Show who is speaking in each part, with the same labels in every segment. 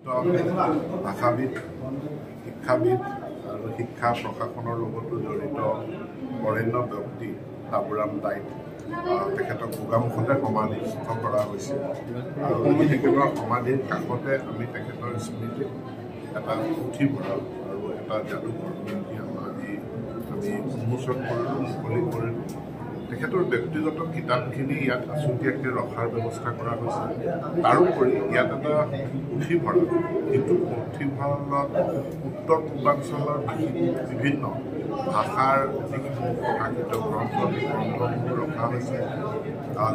Speaker 1: ভাষাবিদ শিক্ষাবিদ আৰু শিক্ষা প্ৰশাসনৰ লগতো জড়িত বৰেণ্য ব্যক্তি বাবুৰাম টাইট তেখেতক গোগামুখতে সমাধিস্থ কৰা হৈছে আৰু তেখেতৰ সমাধিৰ কাষতে আমি তেখেতৰ স্মৃতিত এটা পুথিভঁৰাল আৰু এটা যাদুঘৰ আজি আমি উন্মোচন কৰিলোঁ মুকলি কৰিলোঁ তেখেতৰ ব্যক্তিগত কিতাপখিনি ইয়াত আছুতীয়াকৈ ৰখাৰ ব্যৱস্থা কৰা হৈছে তাৰোপৰি ইয়াত এটা পুথিভঁৰাল যিটো পুথিভঁৰালত উত্তৰ পূৰ্বাঞ্চলৰ বিভিন্ন ভাষাৰ যিসমূহ প্ৰকাশিত গ্ৰন্থসমূহ ৰখা হৈছে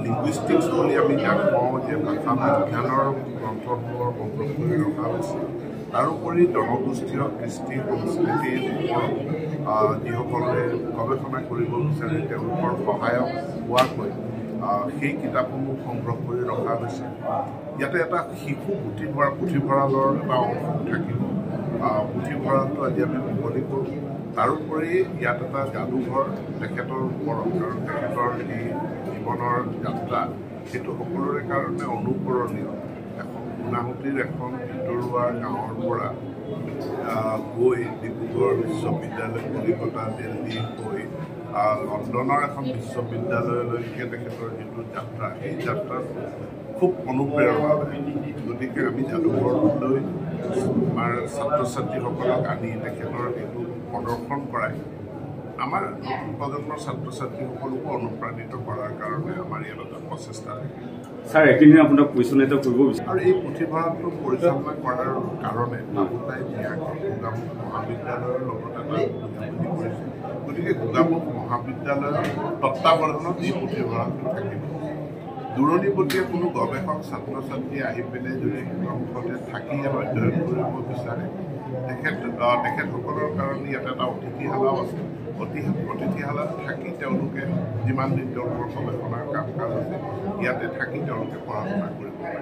Speaker 1: লিংগুইষ্টিক্স বুলি আমি যাক কওঁ যে ভাষা বিজ্ঞানৰ গ্ৰন্থসমূহৰ সংগ্ৰহ কৰি ৰখা হৈছে তাৰোপৰি জনগোষ্ঠীয় কৃষ্টি সংস্কৃতিৰ ওপৰত যিসকলে গৱেষণা কৰিব বিচাৰে তেওঁলোকৰ সহায়ক হোৱাকৈ সেই কিতাপসমূহ সংগ্ৰহ কৰি ৰখা হৈছে ইয়াতে এটা শিশু পুথিভঁৰালৰ এটা অংশ থাকিব পুথিভঁৰালটো আজি আমি মুকলি কৰোঁ তাৰোপৰি ইয়াত এটা যাদুঘৰ তেখেতৰ ওপৰত কাৰণ তেখেতৰ এই জীৱনৰ যাত্ৰা সেইটো সকলোৰে কাৰণে অনুকৰণীয় গুণাহুতিৰ এখন ভিতৰুৱা গাঁৱৰ পৰা গৈ ডিব্ৰুগড় বিশ্ববিদ্যালয় কলিকতা দিল্লী হৈ লণ্ডনৰ এখন বিশ্ববিদ্যালয়লৈকে তেখেতৰ যিটো যাত্ৰা সেই যাত্ৰাত খুব অনুপ্ৰেৰণা গতিকে আমি যাদুঘৰলৈ আমাৰ ছাত্ৰ ছাত্ৰীসকলক আনি তেখেতৰ এইটো প্ৰদৰ্শন কৰাই আমাৰ নতুন প্ৰজন্মৰ ছাত্ৰ ছাত্ৰীসকলকো অনুপ্ৰাণিত কৰাৰ কাৰণে আমাৰ ইয়াত এটা প্ৰচেষ্টা থাকে
Speaker 2: ছাৰ এইখিনি আপোনাক কুৱেশ্যন এটা কৰিব বিচাৰোঁ
Speaker 1: আৰু এই পুথিভঁৰালটো পৰিচালনা কৰাৰ কাৰণে বাবুতাই ন্যায়াধীশ গোগামুখ মহাবিদ্যালয়ৰ লগত এটা বুজাবুজি কৰিছে গতিকে গোগামুখ মহাবিদ্যালয়ৰ তত্বাৱধানত এই পুথিভঁৰালটো থাকিব দূৰণিবতীয়া কোনো গৱেষক ছাত্ৰ ছাত্ৰী আহি পিনে যদি গোগামুখতে থাকি ইয়াত অধ্যয়ন কৰিব বিচাৰে তেখেতসকলৰ কাৰণে ইয়াত এটা অতিথিশালাও আছে অতিথিশালাত থাকি তেওঁলোকে যিমান দিন তেওঁলোকৰ গৱেষণাৰ কাম কাজ আছে ইয়াতে থাকি তেওঁলোকে পঢ়া শুনা কৰিব পাৰে